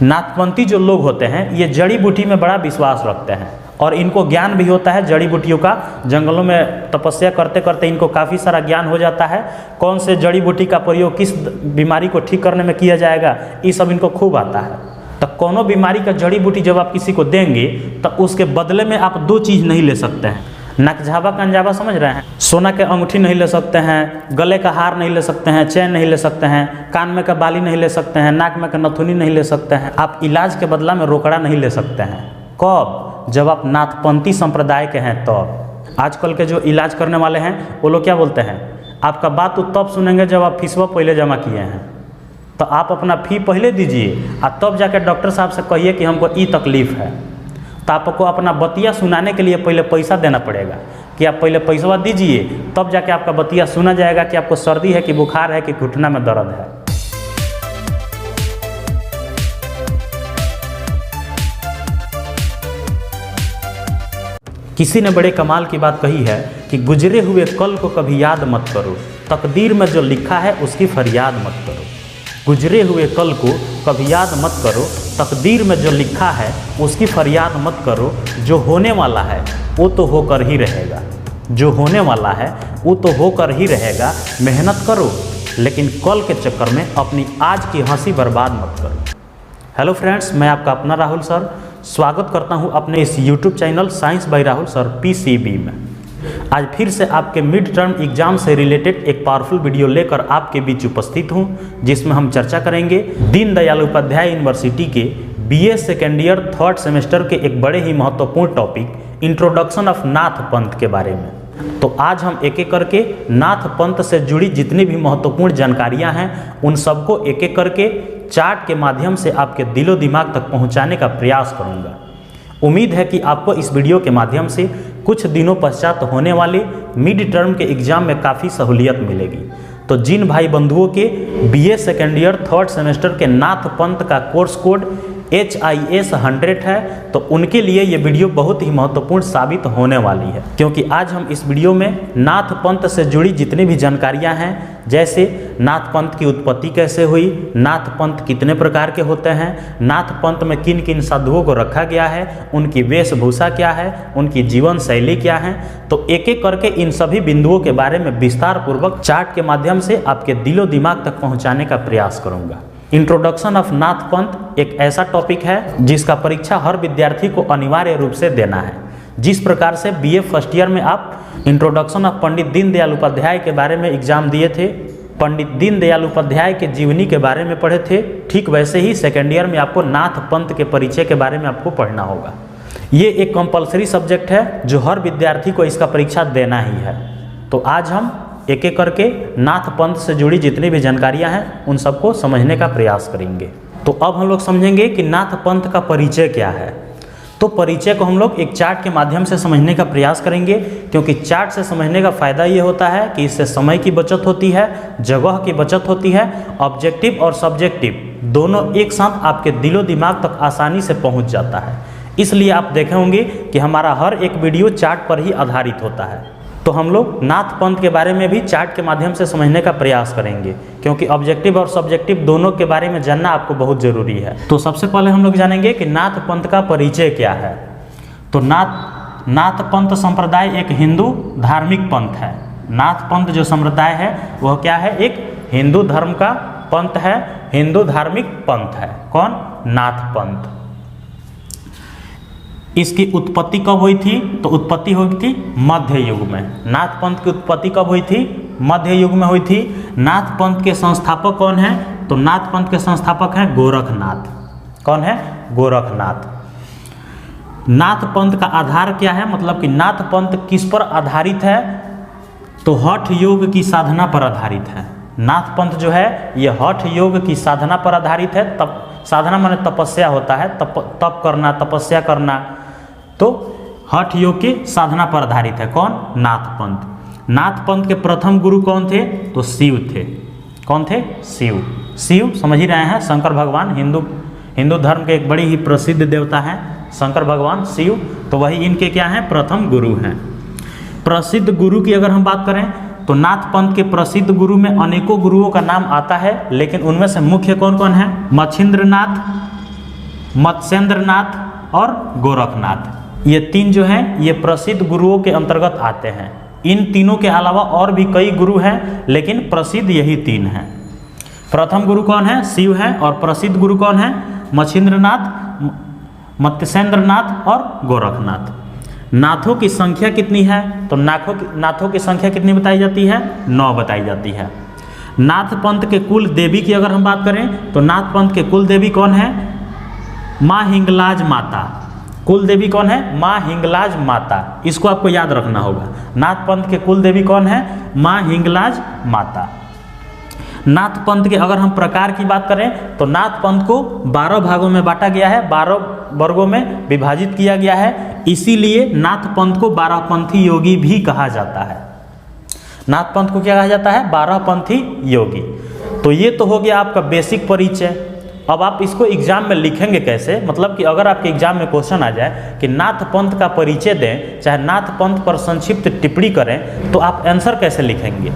नाथपंथी जो लोग होते हैं ये जड़ी बूटी में बड़ा विश्वास रखते हैं और इनको ज्ञान भी होता है जड़ी बूटियों का। जंगलों में तपस्या करते करते इनको काफ़ी सारा ज्ञान हो जाता है। कौन से जड़ी बूटी का प्रयोग किस बीमारी को ठीक करने में किया जाएगा, ये सब इनको खूब आता है। तो कोनो बीमारी का जड़ी बूटी जब आप किसी को देंगे तो उसके बदले में आप दो चीज़ नहीं ले सकते हैं। नकझाबा कंजाबा समझ रहे हैं? सोना के अंगूठी नहीं ले सकते हैं, गले का हार नहीं ले सकते हैं, चैन नहीं ले सकते हैं, कान में का बाली नहीं ले सकते हैं, नाक में का नथुनी नहीं ले सकते हैं। आप इलाज के बदला में रोकड़ा नहीं ले सकते हैं। कब? जब आप नाथपंथी संप्रदाय के हैं तब। आजकल के जो इलाज करने वाले हैं वो लोग क्या बोलते हैं, आपका बात तो तब सुनेंगे जब आप फीसवा पहले जमा किए हैं। तो आप अपना फी पहले दीजिए और तब जाकर डॉक्टर साहब से कहिए कि हमको ये तकलीफ़ है। तो आपको अपना बतिया सुनाने के लिए पहले पैसा देना पड़ेगा कि आप पहले पैसा दीजिए, तब जाके आपका बतिया सुना जाएगा कि आपको सर्दी है कि बुखार है कि घुटना में दर्द है। किसी ने बड़े कमाल की बात कही है कि गुजरे हुए कल को कभी याद मत करो, तकदीर में जो लिखा है उसकी फरियाद मत करो। गुजरे हुए कल को कभी याद मत करो, तकदीर में जो लिखा है उसकी फरियाद मत करो। जो होने वाला है वो तो होकर ही रहेगा, जो होने वाला है वो तो होकर ही रहेगा। मेहनत करो लेकिन कल के चक्कर में अपनी आज की हंसी बर्बाद मत करो। हेलो फ्रेंड्स, मैं आपका अपना राहुल सर स्वागत करता हूं अपने इस YouTube channel science by Rahul sir PCB में। आज फिर से आपके मिड टर्म एग्जाम से रिलेटेड एक पावरफुल वीडियो लेकर आपके बीच उपस्थित हूं, जिसमें हम चर्चा करेंगे दीनदयाल उपाध्याय यूनिवर्सिटी के BA second year 3rd semester के एक बड़े ही महत्वपूर्ण टॉपिक इंट्रोडक्शन ऑफ नाथ पंथ के बारे में। तो आज हम एक एक करके नाथ पंथ से जुड़ी जितनी भी महत्वपूर्ण जानकारियां हैं उन सबको एक एक करके चार्ट के माध्यम से आपके दिलो दिमाग तक पहुंचाने का प्रयास करूंगा। उम्मीद है कि आपको इस वीडियो के माध्यम से कुछ दिनों पश्चात होने वाले मिड टर्म के एग्जाम में काफ़ी सहूलियत मिलेगी। तो जिन भाई बंधुओं के BA second year 3rd semester के नाथ पंथ का कोर्स कोड HIS 100 है तो उनके लिए ये वीडियो बहुत ही महत्वपूर्ण साबित होने वाली है, क्योंकि आज हम इस वीडियो में नाथ पंथ से जुड़ी जितनी भी जानकारियां हैं, जैसे नाथ पंथ की उत्पत्ति कैसे हुई, नाथ पंथ कितने प्रकार के होते हैं, नाथ पंथ में किन किन साधुओं को रखा गया है, उनकी वेशभूषा क्या है, उनकी जीवन शैली क्या है, तो एक एक करके इन सभी बिंदुओं के बारे में विस्तार पूर्वक चार्ट के माध्यम से आपके दिलो दिमाग तक पहुँचाने का प्रयास करूँगा। इंट्रोडक्शन ऑफ नाथ पंथ एक ऐसा टॉपिक है जिसका परीक्षा हर विद्यार्थी को अनिवार्य रूप से देना है। जिस प्रकार से BA फर्स्ट ईयर में आप इंट्रोडक्शन ऑफ पंडित दीनदयाल उपाध्याय के बारे में एग्जाम दिए थे, पंडित दीनदयाल उपाध्याय के जीवनी के बारे में पढ़े थे, ठीक वैसे ही सेकेंड ईयर में आपको नाथ पंथ के परिचय के बारे में आपको पढ़ना होगा। ये एक कंपलसरी सब्जेक्ट है जो हर विद्यार्थी को इसका परीक्षा देना ही है। तो आज हम एक एक करके नाथ पंथ से जुड़ी जितनी भी जानकारियां हैं उन सबको समझने का प्रयास करेंगे। तो अब हम लोग समझेंगे कि नाथ पंथ का परिचय क्या है। तो परिचय को हम लोग एक चार्ट के माध्यम से समझने का प्रयास करेंगे, क्योंकि चार्ट से समझने का फ़ायदा ये होता है कि इससे समय की बचत होती है, जगह की बचत होती है, ऑब्जेक्टिव और सब्जेक्टिव दोनों एक साथ आपके दिलो दिमाग तक आसानी से पहुँच जाता है। इसलिए आप देखे होंगे कि हमारा हर एक वीडियो चार्ट पर ही आधारित होता है। तो हम लोग नाथ पंथ के बारे में भी चार्ट के माध्यम से समझने का प्रयास करेंगे, क्योंकि ऑब्जेक्टिव और सब्जेक्टिव दोनों के बारे में जानना आपको बहुत ज़रूरी है। तो सबसे पहले हम लोग जानेंगे कि नाथ पंथ का परिचय क्या है। तो नाथ पंथ संप्रदाय एक हिंदू धार्मिक पंथ है। नाथ पंथ जो संप्रदाय है वह क्या है, एक हिंदू धर्म का पंथ है, हिंदू धार्मिक पंथ है। कौन? नाथ पंथ। इसकी उत्पत्ति कब हुई थी? तो उत्पत्ति हुई थी मध्य युग में। नाथ पंथ की उत्पत्ति कब हुई थी? मध्य युग में हुई थी। नाथ पंथ के संस्थापक कौन है? तो नाथ पंथ के संस्थापक हैं गोरखनाथ। कौन है? गोरखनाथ। नाथ पंथ का आधार क्या है, मतलब कि नाथ पंथ किस पर आधारित है? तो हठ योग की साधना पर आधारित है। नाथ पंथ जो है ये हठ योग की साधना पर आधारित है। तब साधना माने तपस्या होता है, तप करना, तपस्या करना। तो हठ योग की साधना पर आधारित है। कौन? नाथ पंथ। नाथ पंथ के प्रथम गुरु कौन थे? तो शिव थे। कौन थे? शिव। शिव समझ ही रहे हैं, शंकर भगवान। हिंदू धर्म के एक बड़ी ही प्रसिद्ध देवता हैं शंकर भगवान शिव। तो वही इनके क्या हैं? प्रथम गुरु हैं। प्रसिद्ध गुरु की अगर हम बात करें तो नाथ पंथ के प्रसिद्ध गुरु में अनेकों गुरुओं का नाम आता है, लेकिन उनमें से मुख्य कौन कौन है? मच्छिंद्रनाथ, मत्स्येंद्रनाथ और गोरखनाथ। ये तीन जो हैं ये प्रसिद्ध गुरुओं के अंतर्गत आते हैं। इन तीनों के अलावा और भी कई गुरु हैं, लेकिन प्रसिद्ध यही तीन हैं। प्रथम गुरु कौन है? शिव है। और प्रसिद्ध गुरु कौन है? मच्छिंद्रनाथ, मत्स्येंद्रनाथ और गोरखनाथ। नाथों की संख्या कितनी है? तो नाथों की संख्या कितनी बताई जाती है? 9 बताई जाती है। नाथ पंथ के कुल देवी की अगर हम बात करें तो नाथ पंथ के कुल देवी कौन है? माँ हिंगलाज माता। कुल देवी कौन है? माँ हिंगलाज माता। इसको आपको याद रखना होगा। नाथ पंथ के कुल देवी कौन है? माँ हिंगलाज माता। नाथ पंथ के अगर हम प्रकार की बात करें तो नाथ पंथ को 12 भागों में बांटा गया है, 12 वर्गों में विभाजित किया गया है। इसीलिए नाथ पंथ को 12पंथी योगी भी कहा जाता है। नाथ पंथ को क्या कहा जाता है? 12पंथी योगी। तो ये तो हो गया आपका बेसिक परिचय। अब आप इसको एग्जाम में लिखेंगे कैसे? मतलब कि अगर आपके एग्जाम में क्वेश्चन आ जाए कि नाथ पंथ का परिचय दें, चाहे नाथ पंथ पर संक्षिप्त टिप्पणी करें, तो आप आंसर कैसे लिखेंगे?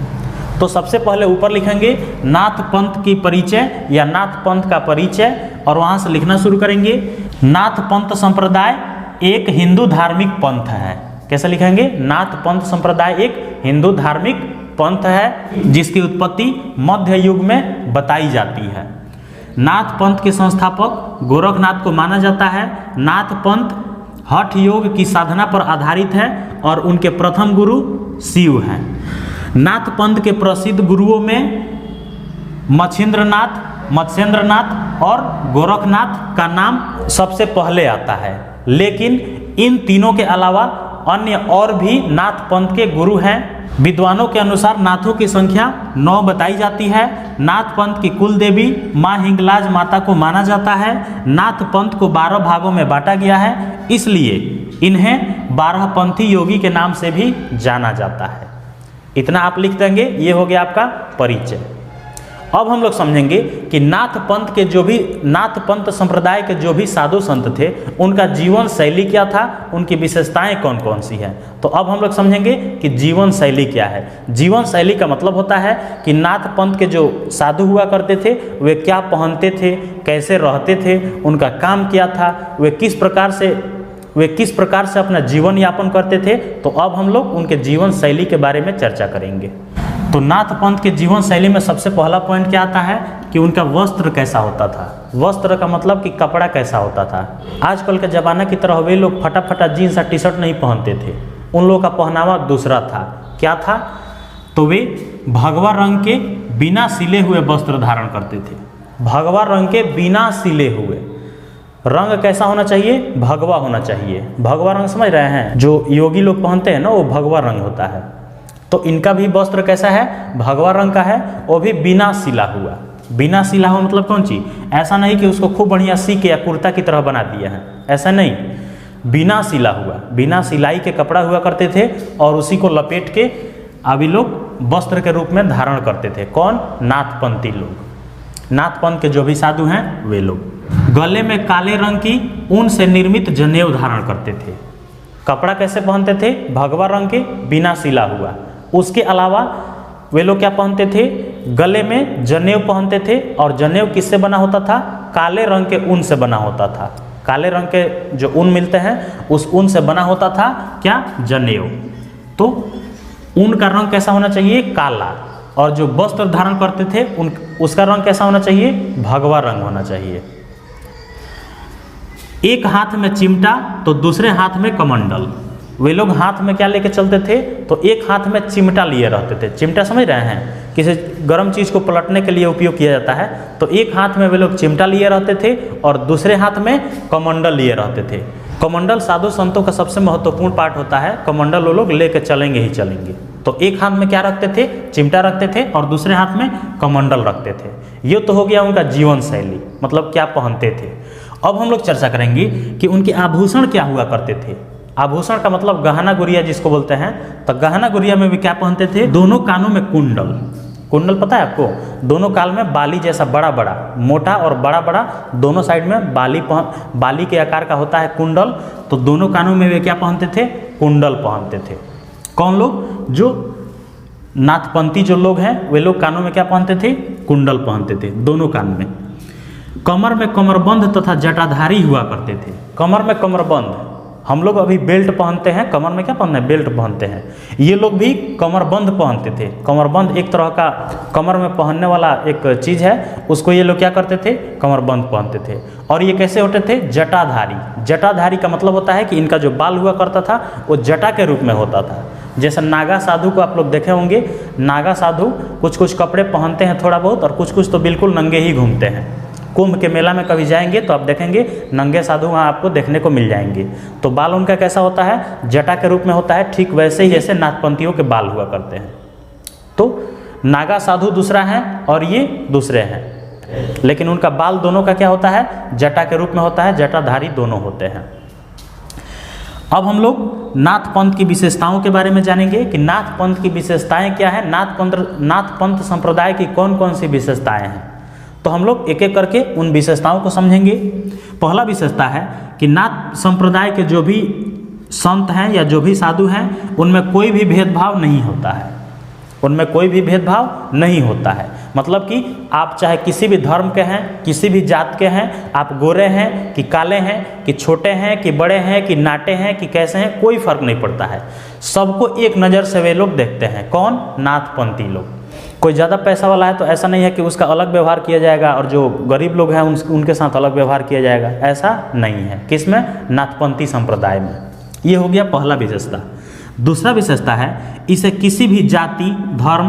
तो सबसे पहले ऊपर लिखेंगे नाथ पंथ की परिचय या नाथ पंथ का परिचय, और वहाँ से लिखना शुरू करेंगे। नाथ पंथ संप्रदाय एक हिंदू धार्मिक पंथ है। कैसे लिखेंगे? नाथ पंथ संप्रदाय एक हिंदू धार्मिक पंथ है जिसकी उत्पत्ति मध्य युग में बताई जाती है। नाथ पंथ के संस्थापक गोरखनाथ को माना जाता है। नाथ पंथ हठ योग की साधना पर आधारित है और उनके प्रथम गुरु शिव हैं। नाथ पंथ के प्रसिद्ध गुरुओं में मच्छिंद्रनाथ, मत्स्येंद्रनाथ और गोरखनाथ का नाम सबसे पहले आता है। लेकिन इन तीनों के अलावा अन्य और भी नाथ पंथ के गुरु हैं। विद्वानों के अनुसार नाथों की संख्या 9 बताई जाती है। नाथ पंथ की कुल देवी माँ हिंगलाज माता को माना जाता है। नाथ पंथ को 12 भागों में बांटा गया है, इसलिए इन्हें 12पंथी योगी के नाम से भी जाना जाता है। इतना आप लिख देंगे, ये हो गया आपका परिचय। अब हम लोग समझेंगे कि नाथ पंथ संप्रदाय के जो भी साधु संत थे उनका जीवन शैली क्या था, उनकी विशेषताएं कौन कौन सी हैं। तो अब हम लोग समझेंगे कि जीवन शैली क्या है। जीवन शैली का मतलब होता है कि नाथ पंथ के जो साधु हुआ करते थे वे क्या पहनते थे, कैसे रहते थे, उनका काम क्या था, वे किस प्रकार से अपना जीवन यापन करते थे। तो अब हम लोग उनके जीवन शैली के बारे में चर्चा करेंगे। तो नाथ पंथ के जीवन शैली में सबसे पहला पॉइंट क्या आता है कि उनका वस्त्र कैसा होता था। वस्त्र का मतलब कि कपड़ा कैसा होता था। आजकल के ज़माना की तरह वे लोग फटा जीन्स और टी शर्ट नहीं पहनते थे। उन लोगों का पहनावा दूसरा था। क्या था? तो वे भगवा रंग के बिना सिले हुए वस्त्र धारण करते थे। भगवा रंग के बिना सिले हुए। रंग कैसा होना चाहिए? भगवा होना चाहिए। भगवा रंग समझ रहे हैं? जो योगी लोग पहनते हैं ना, वो भगवा रंग होता है। तो इनका भी वस्त्र कैसा है? भगवा रंग का है, वो भी बिना सिला हुआ। बिना सिला हुआ मतलब कौन चीज़? ऐसा नहीं कि उसको खूब बढ़िया सी के या कुर्ता की तरह बना दिया है, ऐसा नहीं। बिना सिला हुआ, बिना सिलाई के कपड़ा हुआ करते थे और उसी को लपेट के अभी लोग वस्त्र के रूप में धारण करते थे। कौन? नाथपंथी लोग। नाथपंथ के जो भी साधु हैं वे लोग गले में काले रंग की ऊन से निर्मित जनेऊ धारण करते थे। कपड़ा कैसे पहनते थे? भगवा रंग के बिना सिला हुआ। उसके अलावा वे लोग क्या पहनते थे? गले में जनेऊ पहनते थे। और जनेऊ किससे बना होता था? काले रंग के ऊन से बना होता था। काले रंग के जो ऊन मिलते हैं उस ऊन से बना होता था क्या? जनेऊ। तो ऊन का रंग कैसा होना चाहिए? काला। और जो वस्त्र धारण करते थे उसका रंग कैसा होना चाहिए? भगवा रंग होना चाहिए। एक हाथ में चिमटा तो दूसरे हाथ में कमंडल। वे लोग हाथ में क्या लेके चलते थे? तो एक हाथ में चिमटा लिए रहते थे। चिमटा समझ रहे हैं? किसी गर्म चीज़ को पलटने के लिए उपयोग किया जाता है। तो एक हाथ में वे लोग चिमटा लिए रहते थे और दूसरे हाथ में कमंडल लिए रहते थे। कमंडल साधु संतों का सबसे महत्वपूर्ण पार्ट होता है। कमंडल वो लोग लेके चलेंगे ही चलेंगे। तो एक हाथ में क्या रखते थे? चिमटा रखते थे और दूसरे हाथ में कमंडल रखते थे। ये तो हो गया उनका जीवन शैली, मतलब क्या पहनते थे। अब हम लोग चर्चा करेंगे कि उनके आभूषण क्या हुआ करते थे। आभूषण का मतलब गहना गुड़िया जिसको बोलते हैं। तो गहना गुड़िया में भी क्या पहनते थे? दोनों कानों में कुंडल। कुंडल पता है आपको? दोनों काल में बाली जैसा बड़ा बड़ा, मोटा और बड़ा बड़ा दोनों साइड में बाली के आकार का होता है कुंडल। तो दोनों कानों में वे क्या पहनते थे? कुंडल पहनते थे। कौन लोग? जो नाथपंथी जो लोग हैं वे लोग कानों में क्या पहनते थे? कुंडल पहनते थे दोनों कान में। कमर में कमरबंद तथा जटाधारी हुआ करते थे। कमर में कमरबंद, हम लोग अभी बेल्ट पहनते हैं, कमर में क्या पहनते हैं, बेल्ट पहनते हैं। ये लोग भी कमरबंद पहनते थे। कमरबंद एक तरह का कमर में पहनने वाला एक चीज़ है, उसको ये लोग क्या करते थे, कमरबंद पहनते थे। और ये कैसे होते थे, जटाधारी। जटाधारी का मतलब होता है कि इनका जो बाल हुआ करता था वो जटा के रूप में होता था। जैसे नागा साधु को आप लोग देखे होंगे, नागा साधु कुछ कुछ कपड़े पहनते हैं थोड़ा बहुत, और कुछ कुछ तो बिल्कुल नंगे ही घूमते हैं। कुंभ के मेला में कभी जाएंगे तो आप देखेंगे नंगे साधु वहाँ आपको देखने को मिल जाएंगे। तो बाल उनका कैसा होता है, जटा के रूप में होता है, ठीक वैसे ही जैसे नाथपंथियों के बाल हुआ करते हैं। तो नागा साधु दूसरा है और ये दूसरे हैं, लेकिन उनका बाल दोनों का क्या होता है, जटा के रूप में होता है, जटाधारी दोनों होते हैं। अब हम लोग नाथ पंथ की विशेषताओं के बारे में जानेंगे कि नाथ पंथ की विशेषताएं क्या है, नाथ पंथ संप्रदाय की कौन कौन सी विशेषताएं हैं। तो हम लोग एक एक करके उन विशेषताओं को समझेंगे। पहला विशेषता है कि नाथ संप्रदाय के जो भी संत हैं या जो भी साधु हैं उनमें कोई भी भेदभाव नहीं होता है। उनमें कोई भी भेदभाव नहीं होता है, मतलब कि आप चाहे किसी भी धर्म के हैं, किसी भी जात के हैं, आप गोरे हैं कि काले हैं कि छोटे हैं कि बड़े हैं कि नाटे हैं कि कैसे हैं, कोई फर्क नहीं पड़ता है। सबको एक नज़र से वे लोग देखते हैं। कौन, नाथपंथी लोग। कोई ज़्यादा पैसा वाला है तो ऐसा नहीं है कि उसका अलग व्यवहार किया जाएगा और जो गरीब लोग हैं उनके साथ अलग व्यवहार किया जाएगा, ऐसा नहीं है। किसमें, नाथपंथी संप्रदाय में। ये हो गया पहला विशेषता। दूसरा विशेषता है इसे किसी भी जाति, धर्म,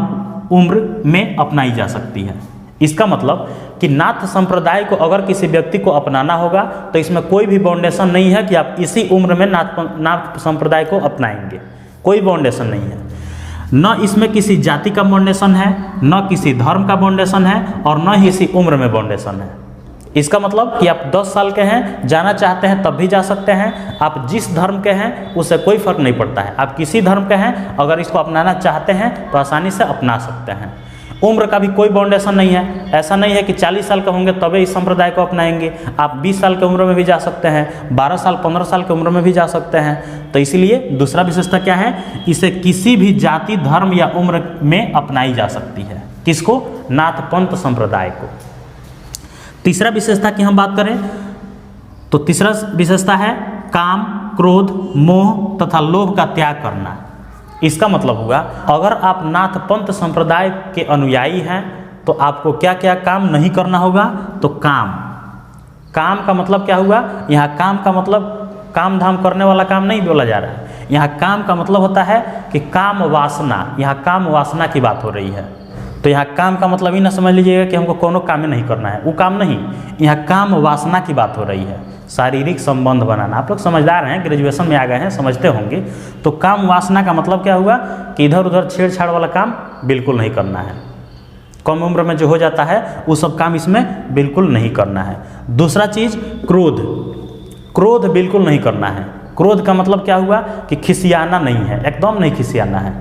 उम्र में अपनाई जा सकती है। इसका मतलब कि नाथ संप्रदाय को अगर किसी व्यक्ति को अपनाना होगा तो इसमें कोई भी बाउंडेशन नहीं है कि आप इसी उम्र में नाथ संप्रदाय को अपनाएंगे, कोई बाउंडेशन नहीं है। न इसमें किसी जाति का बाउंडेशन है, न किसी धर्म का बाउंडेशन है, और न ही इसी उम्र में बाउंडेशन है। इसका मतलब कि आप 10 साल के हैं, जाना चाहते हैं तब भी जा सकते हैं। आप जिस धर्म के हैं उससे कोई फर्क नहीं पड़ता है। आप किसी धर्म के हैं, अगर इसको अपनाना चाहते हैं तो आसानी से अपना सकते हैं। उम्र का भी कोई बाउंडेशन नहीं है। ऐसा नहीं है कि 40 साल के होंगे तभी इस संप्रदाय को अपनाएंगे। आप 20 साल की उम्र में भी जा सकते हैं, 12 साल 15 साल की उम्र में भी जा सकते हैं। तो इसीलिए दूसरा विशेषता क्या है, इसे किसी भी जाति, धर्म या उम्र में अपनाई जा सकती है। किसको, नाथपंथ संप्रदाय को। तीसरा विशेषता की हम बात करें तो तीसरा विशेषता है काम, क्रोध, मोह तथा लोभ का त्याग करना। इसका मतलब हुआ अगर आप नाथपंथ संप्रदाय के अनुयायी हैं तो आपको क्या क्या काम नहीं करना होगा। तो काम का मतलब क्या हुआ, यहाँ काम का मतलब काम धाम करने वाला काम नहीं बोला जा रहा है। यहाँ काम का मतलब होता है कि काम वासना, यहाँ काम वासना की बात हो रही है। तो यहाँ काम का मतलब ही ना समझ लीजिएगा कि हमको कोनो काम नहीं करना है, वो काम नहीं। यहाँ काम वासना की बात हो रही है, शारीरिक संबंध बनाना। आप लोग समझदार हैं, ग्रेजुएशन में आ गए हैं, समझते होंगे। तो काम वासना का मतलब क्या हुआ कि इधर उधर छेड़छाड़ वाला काम बिल्कुल नहीं करना है। कम उम्र में जो हो जाता है वो सब काम इसमें बिल्कुल नहीं करना है। दूसरा चीज़ क्रोध बिल्कुल नहीं करना है। क्रोध का मतलब क्या हुआ कि खिसियाना नहीं है, एकदम नहीं खिसियाना है।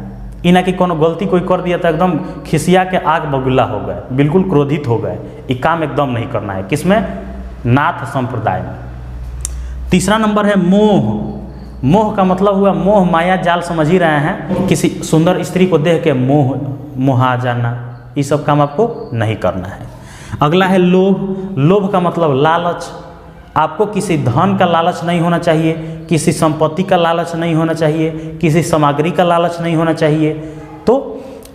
इना की कोनो गलती कोई कर दिया तो एकदम खिसिया के आग बबूला हो गए, बिल्कुल क्रोधित हो गए, ये काम एकदम नहीं करना है। किसमें, नाथ संप्रदाय में। तीसरा नंबर है मोह का मतलब हुआ मोह माया जाल, समझ ही रहे हैं। किसी सुंदर स्त्री को देख के मोहा जाना, ये सब काम आपको नहीं करना है। अगला है लोभ का मतलब लालच। आपको किसी धन का लालच नहीं होना चाहिए, किसी संपत्ति का लालच नहीं होना चाहिए, किसी सामग्री का लालच नहीं होना चाहिए। तो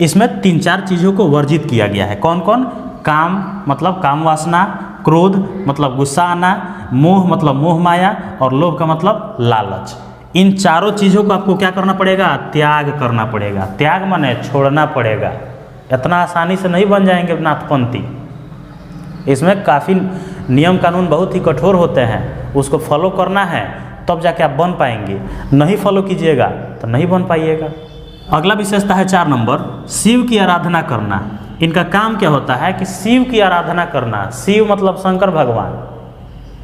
इसमें 3-4 चीज़ों को वर्जित किया गया है। कौन कौन, काम मतलब काम वासना, क्रोध मतलब गुस्सा आना, मोह मतलब मोह माया, और लोभ का मतलब लालच। इन चारों चीज़ों को आपको क्या करना पड़ेगा, त्याग करना पड़ेगा। त्याग माने छोड़ना पड़ेगा। इतना आसानी से नहीं बन जाएंगे नाथपंथी। इसमें काफ़ी नियम कानून बहुत ही कठोर होते हैं, उसको फॉलो करना है तब जाके आप बन पाएंगे। नहीं फॉलो कीजिएगा तो नहीं बन पाइएगा। अगला विशेषता है 4 नंबर, शिव की आराधना करना। इनका काम क्या होता है कि शिव की आराधना करना। शिव मतलब शंकर भगवान।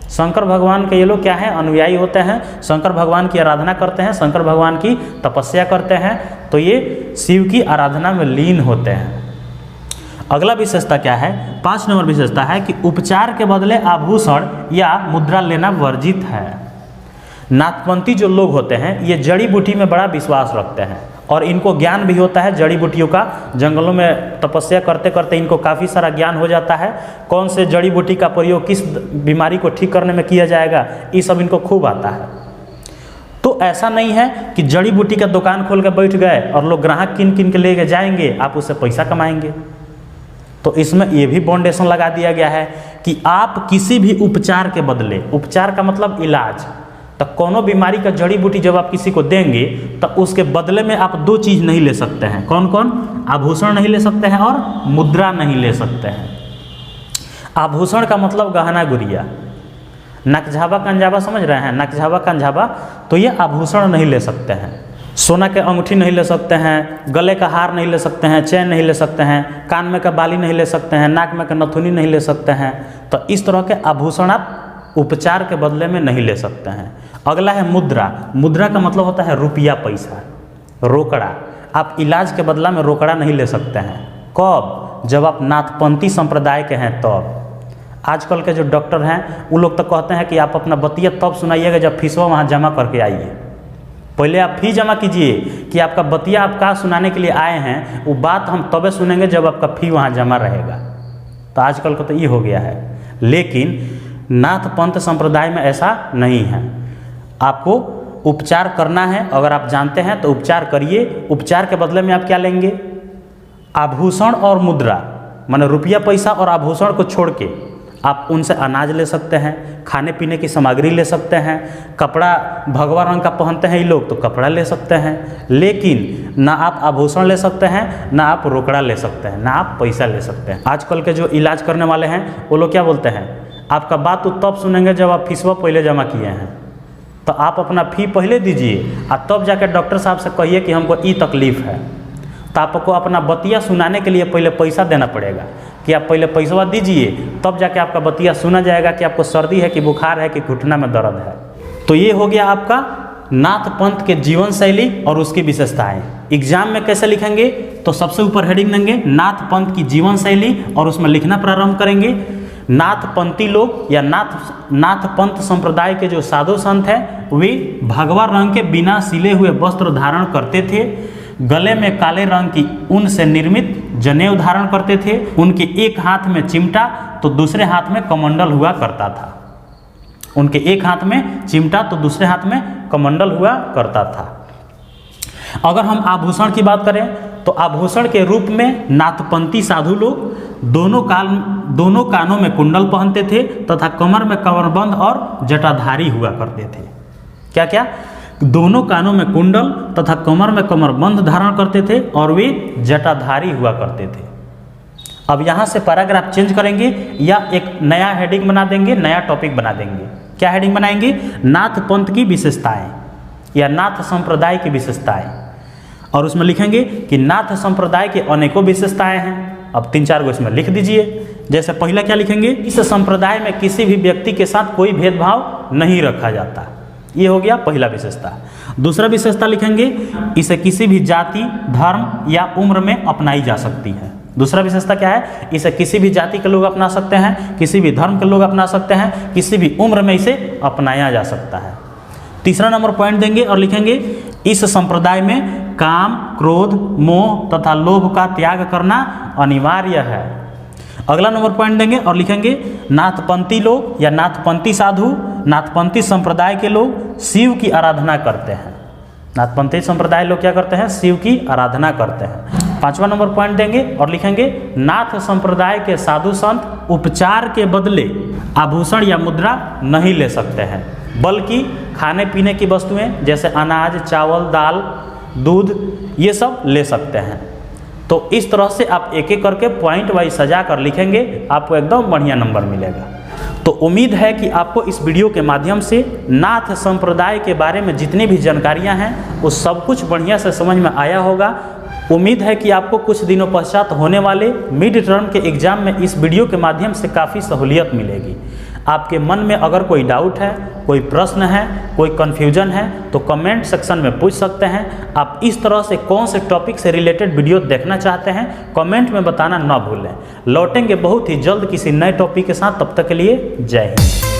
शंकर भगवान के ये लोग क्या हैं, अनुयायी होते हैं, शंकर भगवान की आराधना करते हैं, शंकर भगवान की तपस्या करते हैं। तो ये शिव की आराधना में लीन होते हैं। अगला विशेषता क्या है, 5 नंबर विशेषता है कि उपचार के बदले आभूषण या मुद्रा लेना वर्जित है। नाथपंथी जो लोग होते हैं ये जड़ी बूटी में बड़ा विश्वास रखते हैं और इनको ज्ञान भी होता है जड़ी बूटियों का। जंगलों में तपस्या करते करते इनको काफ़ी सारा ज्ञान हो जाता है, कौन से जड़ी बूटी का प्रयोग किस बीमारी को ठीक करने में किया जाएगा, ये सब इनको खूब आता है। तो ऐसा नहीं है कि जड़ी बूटी का दुकान खोल के बैठ गए और लोग ग्राहक किन किन के लेके जाएंगे, आप उससे पैसा कमाएंगे। तो इसमें ये भी बाउंडेशन लगा दिया गया है कि आप किसी भी उपचार के बदले, उपचार का मतलब इलाज, तो कोनो बीमारी का जड़ी बूटी जब आप किसी को देंगे तो उसके बदले में आप दो चीज़ नहीं ले सकते हैं। कौन कौन? आभूषण नहीं ले सकते हैं और मुद्रा नहीं ले सकते हैं। आभूषण का मतलब गहना गुड़िया, नकझावा कंझावा समझ रहे हैं, नकझावा कंझावा, तो ये आभूषण नहीं ले सकते हैं। सोना के अंगूठी नहीं ले सकते हैं, गले का हार नहीं ले सकते हैं, चैन नहीं ले सकते हैं, कान में का बाली नहीं ले सकते हैं, नाक में का नथुनी नहीं ले सकते हैं। तो इस तरह के आभूषण आप उपचार के बदले में नहीं ले सकते हैं। अगला है मुद्रा। मुद्रा का मतलब होता है रुपया, पैसा, रोकड़ा। आप इलाज के बदला में रोकड़ा नहीं ले सकते हैं। कब? जब आप नाथपंथी संप्रदाय के हैं तब। आजकल के जो डॉक्टर हैं वो लोग तो कहते हैं कि आप अपना बतिया तब सुनाइएगा जब फीसवा वहाँ जमा करके आइए। पहले आप फी जमा कीजिए कि आपका बतिया आप कहाँ सुनाने के लिए आए हैं, वो बात हम तबे सुनेंगे जब आपका फी वहाँ जमा रहेगा। तो आजकल का तो ये हो गया है। लेकिन नाथ पंथ संप्रदाय में ऐसा नहीं है। आपको उपचार करना है, अगर आप जानते हैं तो उपचार करिए। उपचार के बदले में आप क्या लेंगे? आभूषण और मुद्रा, माने रुपया पैसा और आभूषण को छोड़ के आप उनसे अनाज ले सकते हैं, खाने पीने की सामग्री ले सकते हैं, कपड़ा भगवा रंग का पहनते हैं ये लोग तो कपड़ा ले सकते हैं। लेकिन ना आप आभूषण ले सकते हैं, ना आप रोकड़ा ले सकते हैं, ना आप पैसा ले सकते हैं। आजकल के जो इलाज करने वाले हैं वो लोग क्या बोलते हैं, आपका बात तो तब सुनेंगे जब आप फीसवा पहले जमा किए हैं। तो आप अपना फ़ी पहले दीजिए और तब जाकर डॉक्टर साहब से कहिए कि हमको ये तकलीफ़ है। तो आपको अपना बतिया सुनाने के लिए पहले पैसा देना पड़ेगा कि आप पहले पैसा दीजिए, तब जाके आपका बतिया सुना जाएगा कि आपको सर्दी है कि बुखार है कि घुटना में दर्द है। तो ये हो गया आपका नाथ पंथ के जीवन शैली और उसकी विशेषताएं। एग्जाम में कैसे लिखेंगे? तो सबसे ऊपर हेडिंग देंगे नाथ पंथ की जीवन शैली और उसमें लिखना प्रारंभ करेंगे। नाथपंथी लोग या नाथ पंथ संप्रदाय के जो साधु संत हैं वे भगवा रंग के बिना सिले हुए वस्त्र धारण करते थे। गले में काले रंग की ऊन से निर्मित जनेऊ धारण करते थे। उनके एक हाथ में चिमटा तो दूसरे हाथ में कमंडल हुआ करता था। उनके एक हाथ में चिमटा तो दूसरे हाथ में कमंडल हुआ करता था। अगर हम आभूषण की बात करें तो आभूषण के रूप में नाथपंथी साधु लोग दोनों कानों में कुंडल पहनते थे तथा कमर में कमरबंद और जटाधारी हुआ करते थे। क्या क्या? दोनों कानों में कुंडल तथा कमर में कमरबंद धारण करते थे और वे जटाधारी हुआ करते थे। अब यहाँ से पैराग्राफ चेंज करेंगे या एक नया हेडिंग बना देंगे, नया टॉपिक बना देंगे। क्या हेडिंग बनाएंगे? नाथ पंथ की विशेषताएं या नाथ संप्रदाय की विशेषताएं, और उसमें लिखेंगे कि नाथ संप्रदाय के अनेकों विशेषताएं हैं। अब 3-4 गो इसमें लिख दीजिए। जैसे पहला क्या लिखेंगे? इस संप्रदाय में किसी भी व्यक्ति के साथ कोई भेदभाव नहीं रखा जाता। ये हो गया पहला विशेषता। दूसरा विशेषता लिखेंगे इसे किसी भी जाति, धर्म या उम्र में अपनाई जा सकती है। दूसरा विशेषता क्या है? इसे किसी भी जाति के लोग अपना सकते हैं, किसी भी धर्म के लोग अपना सकते हैं, किसी भी उम्र में इसे अपनाया जा सकता है। तीसरा नंबर पॉइंट देंगे और लिखेंगे इस संप्रदाय में काम, क्रोध, मोह तथा लोभ का त्याग करना अनिवार्य है। अगला नंबर पॉइंट देंगे और लिखेंगे नाथपंथी लोग या नाथपंथी साधु, नाथपंथी संप्रदाय के लोग शिव की आराधना करते हैं। नाथपंथी संप्रदाय लोग क्या करते हैं? शिव की आराधना करते हैं। 5वां नंबर पॉइंट देंगे और लिखेंगे नाथ संप्रदाय के साधु संत उपचार के बदले आभूषण या मुद्रा नहीं ले सकते हैं, बल्कि खाने पीने की वस्तुएं जैसे अनाज, चावल, दाल, दूध ये सब ले सकते हैं। तो इस तरह से आप एक एक करके पॉइंट वाइज सजा कर लिखेंगे, आपको एकदम बढ़िया नंबर मिलेगा। तो उम्मीद है कि आपको इस वीडियो के माध्यम से नाथ संप्रदाय के बारे में जितनी भी जानकारियां हैं वो सब कुछ बढ़िया से समझ में आया होगा। उम्मीद है कि आपको कुछ दिनों पश्चात होने वाले मिड टर्म के एग्ज़ाम में इस वीडियो के माध्यम से काफ़ी सहूलियत मिलेगी। आपके मन में अगर कोई डाउट है, कोई प्रश्न है, कोई कन्फ्यूजन है तो कमेंट सेक्शन में पूछ सकते हैं। आप इस तरह से कौन से टॉपिक से रिलेटेड वीडियो देखना चाहते हैं कमेंट में बताना ना भूलें। लौटेंगे बहुत ही जल्द किसी नए टॉपिक के साथ, तब तक के लिए जय हिंद।